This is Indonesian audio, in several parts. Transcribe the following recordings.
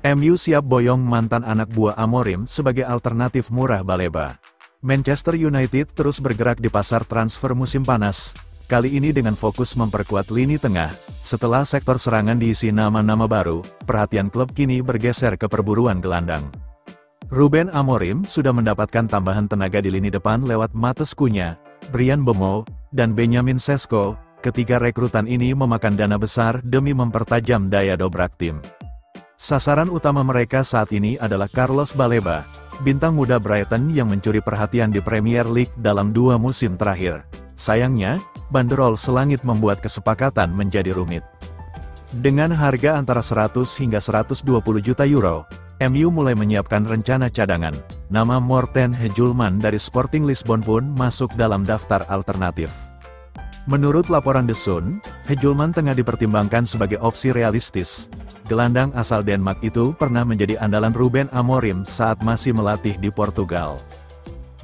MU siap boyong mantan anak buah Amorim sebagai alternatif murah Baleba. Manchester United terus bergerak di pasar transfer musim panas, kali ini dengan fokus memperkuat lini tengah. Setelah sektor serangan diisi nama-nama baru, perhatian klub kini bergeser ke perburuan gelandang. Ruben Amorim sudah mendapatkan tambahan tenaga di lini depan lewat Matheus Cunha, Bryan Mbeumo, dan Benjamin Sesko. Ketiga rekrutan ini memakan dana besar demi mempertajam daya dobrak tim. Sasaran utama mereka saat ini adalah Carlos Baleba, bintang muda Brighton yang mencuri perhatian di Premier League dalam 2 musim terakhir. Sayangnya, banderol selangit membuat kesepakatan menjadi rumit. Dengan harga antara 100 hingga 120 juta euro, MU mulai menyiapkan rencana cadangan. Nama Morten Hejulman dari Sporting Lisbon pun masuk dalam daftar alternatif. Menurut laporan The Sun, Hejulman tengah dipertimbangkan sebagai opsi realistis. Gelandang asal Denmark itu pernah menjadi andalan Ruben Amorim saat masih melatih di Portugal.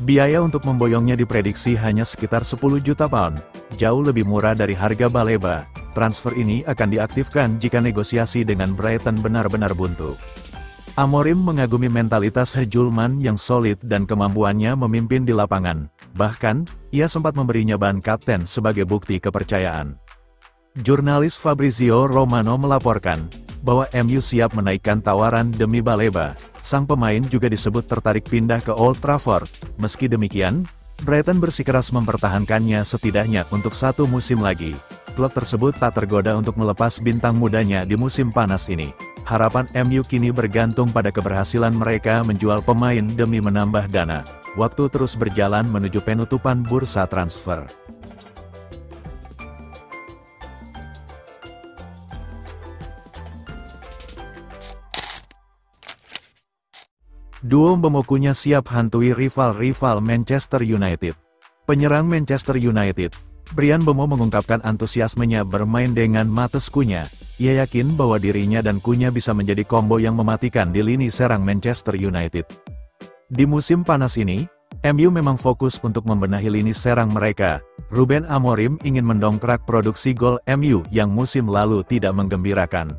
Biaya untuk memboyongnya diprediksi hanya sekitar 10 juta pound, jauh lebih murah dari harga Baleba. Transfer ini akan diaktifkan jika negosiasi dengan Brighton benar-benar buntu. Amorim mengagumi mentalitas Hejulman yang solid dan kemampuannya memimpin di lapangan. Bahkan, ia sempat memberinya ban kapten sebagai bukti kepercayaan. Jurnalis Fabrizio Romano melaporkan bahwa MU siap menaikkan tawaran demi Baleba. Sang pemain juga disebut tertarik pindah ke Old Trafford. Meski demikian, Brighton bersikeras mempertahankannya setidaknya untuk 1 musim lagi. Klub tersebut tak tergoda untuk melepas bintang mudanya di musim panas ini. Harapan MU kini bergantung pada keberhasilan mereka menjual pemain demi menambah dana. Waktu terus berjalan menuju penutupan bursa transfer. Duo Mbeumo Cunha siap hantui rival-rival Manchester United. Penyerang Manchester United, Bryan Mbeumo mengungkapkan antusiasmenya bermain dengan Matheus Cunha. Ia yakin bahwa dirinya dan Cunha bisa menjadi kombo yang mematikan di lini serang Manchester United. Di musim panas ini, MU memang fokus untuk membenahi lini serang mereka. Ruben Amorim ingin mendongkrak produksi gol MU yang musim lalu tidak menggembirakan.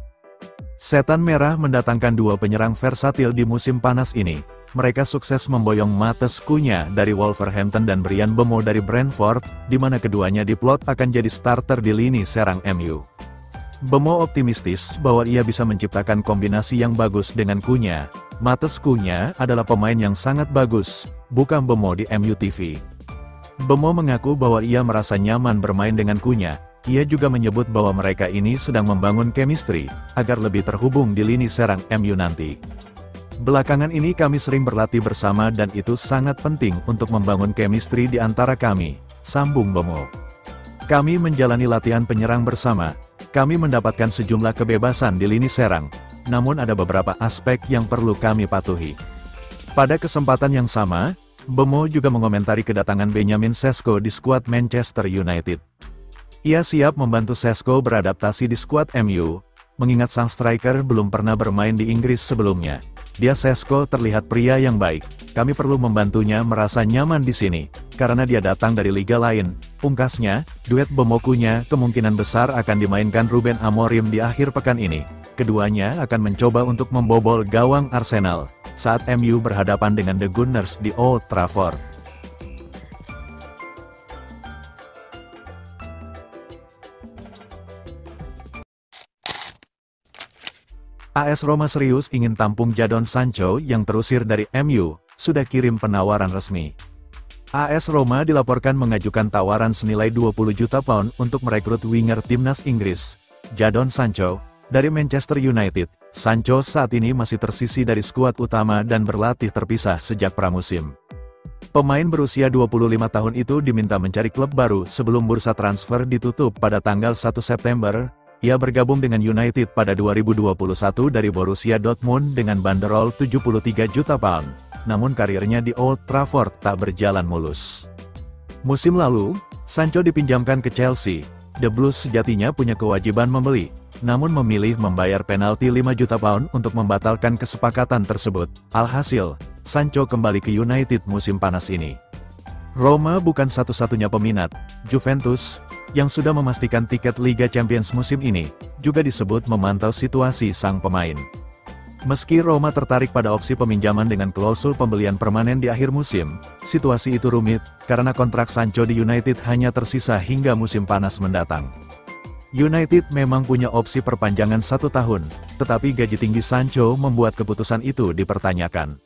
Setan Merah mendatangkan 2 penyerang versatil di musim panas ini. Mereka sukses memboyong Matheus Cunha dari Wolverhampton dan Bryan Mbeumo dari Brentford, di mana keduanya diplot akan jadi starter di lini serang MU. Mbeumo optimistis bahwa ia bisa menciptakan kombinasi yang bagus dengan Cunha. Matheus Cunha adalah pemain yang sangat bagus, bukan Mbeumo di MU TV. Mbeumo mengaku bahwa ia merasa nyaman bermain dengan Cunha. Ia juga menyebut bahwa mereka ini sedang membangun chemistry, agar lebih terhubung di lini serang MU nanti. Belakangan ini kami sering berlatih bersama dan itu sangat penting untuk membangun chemistry di antara kami, sambung Mbeumo. Kami menjalani latihan penyerang bersama, kami mendapatkan sejumlah kebebasan di lini serang, namun ada beberapa aspek yang perlu kami patuhi. Pada kesempatan yang sama, Mbeumo juga mengomentari kedatangan Benjamin Sesko di skuad Manchester United. Ia siap membantu Sesko beradaptasi di skuad MU, mengingat sang striker belum pernah bermain di Inggris sebelumnya. Dia Sesko terlihat pria yang baik, kami perlu membantunya merasa nyaman di sini, karena dia datang dari liga lain. Pungkasnya, duet Mbeumo Cunha kemungkinan besar akan dimainkan Ruben Amorim di akhir pekan ini. Keduanya akan mencoba untuk membobol gawang Arsenal, saat MU berhadapan dengan The Gunners di Old Trafford. AS Roma serius ingin tampung Jadon Sancho yang terusir dari MU, sudah kirim penawaran resmi. AS Roma dilaporkan mengajukan tawaran senilai 20 juta pound untuk merekrut winger timnas Inggris, Jadon Sancho, dari Manchester United. Sancho saat ini masih tersisi dari skuad utama dan berlatih terpisah sejak pramusim. Pemain berusia 25 tahun itu diminta mencari klub baru sebelum bursa transfer ditutup pada tanggal 1 September. Ia bergabung dengan United pada 2021 dari Borussia Dortmund dengan banderol 73 juta pound. Namun karirnya di Old Trafford tak berjalan mulus. Musim lalu, Sancho dipinjamkan ke Chelsea. The Blues sejatinya punya kewajiban membeli, namun memilih membayar penalti 5 juta pound untuk membatalkan kesepakatan tersebut. Alhasil, Sancho kembali ke United musim panas ini. Roma bukan satu-satunya peminat. Juventus, yang sudah memastikan tiket Liga Champions musim ini, juga disebut memantau situasi sang pemain. Meski Roma tertarik pada opsi peminjaman dengan klausul pembelian permanen di akhir musim, situasi itu rumit, karena kontrak Sancho di United hanya tersisa hingga musim panas mendatang. United memang punya opsi perpanjangan 1 tahun, tetapi gaji tinggi Sancho membuat keputusan itu dipertanyakan.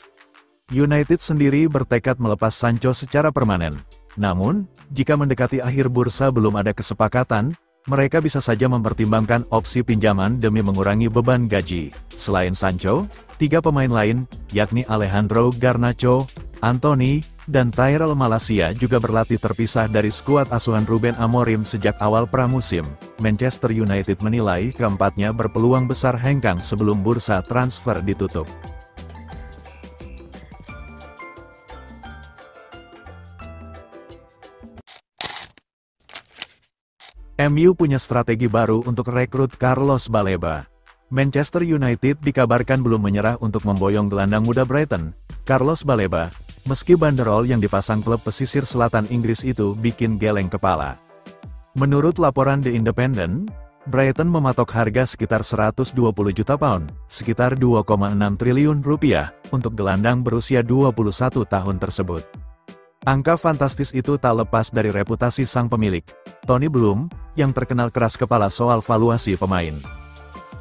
United sendiri bertekad melepas Sancho secara permanen. Namun, jika mendekati akhir bursa belum ada kesepakatan, mereka bisa saja mempertimbangkan opsi pinjaman demi mengurangi beban gaji. Selain Sancho, 3 pemain lain, yakni Alejandro Garnacho, Anthony, dan Tyrell Malacia juga berlatih terpisah dari skuad asuhan Ruben Amorim sejak awal pramusim. Manchester United menilai keempatnya berpeluang besar hengkang sebelum bursa transfer ditutup. MU punya strategi baru untuk rekrut Carlos Baleba. Manchester United dikabarkan belum menyerah untuk memboyong gelandang muda Brighton, Carlos Baleba, meski banderol yang dipasang klub pesisir selatan Inggris itu bikin geleng kepala. Menurut laporan The Independent, Brighton mematok harga sekitar 120 juta pound, sekitar 2,6 triliun rupiah, untuk gelandang berusia 21 tahun tersebut. Angka fantastis itu tak lepas dari reputasi sang pemilik, Tony Bloom, yang terkenal keras kepala soal valuasi pemain.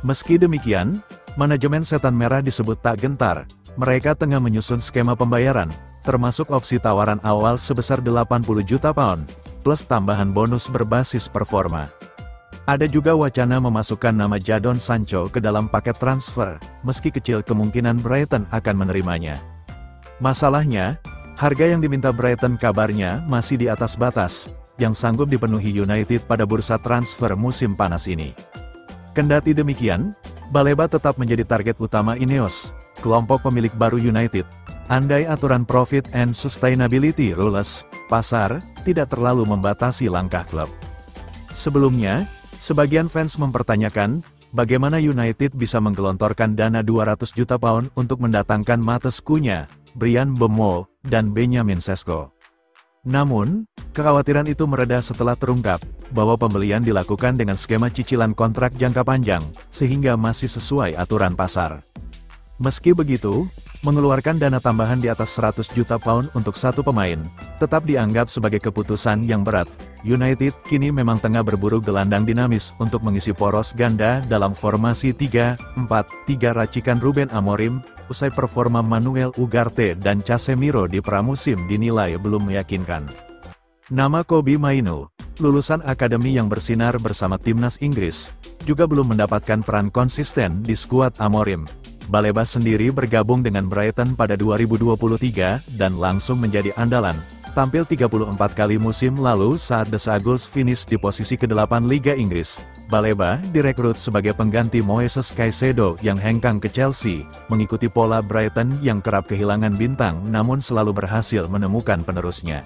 Meski demikian, manajemen Setan Merah disebut tak gentar. Mereka tengah menyusun skema pembayaran, termasuk opsi tawaran awal sebesar 80 juta pound, plus tambahan bonus berbasis performa. Ada juga wacana memasukkan nama Jadon Sancho ke dalam paket transfer, meski kecil kemungkinan Brighton akan menerimanya. Masalahnya, harga yang diminta Brighton kabarnya masih di atas batas, yang sanggup dipenuhi United pada bursa transfer musim panas ini. Kendati demikian, Baleba tetap menjadi target utama Ineos, kelompok pemilik baru United. Andai aturan Profit and Sustainability Rules, pasar, tidak terlalu membatasi langkah klub. Sebelumnya, sebagian fans mempertanyakan, bagaimana United bisa menggelontorkan dana 200 juta pound untuk mendatangkan Matheus Cunha, Bryan Mbeumo, dan Benjamin Sesko. Namun, kekhawatiran itu mereda setelah terungkap, bahwa pembelian dilakukan dengan skema cicilan kontrak jangka panjang, sehingga masih sesuai aturan pasar. Meski begitu, mengeluarkan dana tambahan di atas 100 juta pound untuk satu pemain, tetap dianggap sebagai keputusan yang berat. United kini memang tengah berburu gelandang dinamis untuk mengisi poros ganda dalam formasi 3-4-3 racikan Ruben Amorim, usai performa Manuel Ugarte dan Casemiro di pramusim dinilai belum meyakinkan. Nama Kobbie Mainoo, lulusan akademi yang bersinar bersama timnas Inggris, juga belum mendapatkan peran konsisten di skuad Amorim. Baleba sendiri bergabung dengan Brighton pada 2023 dan langsung menjadi andalan, tampil 34 kali musim lalu saat The Saguls finish di posisi ke-8 Liga Inggris. Baleba direkrut sebagai pengganti Moises Caicedo yang hengkang ke Chelsea, mengikuti pola Brighton yang kerap kehilangan bintang namun selalu berhasil menemukan penerusnya.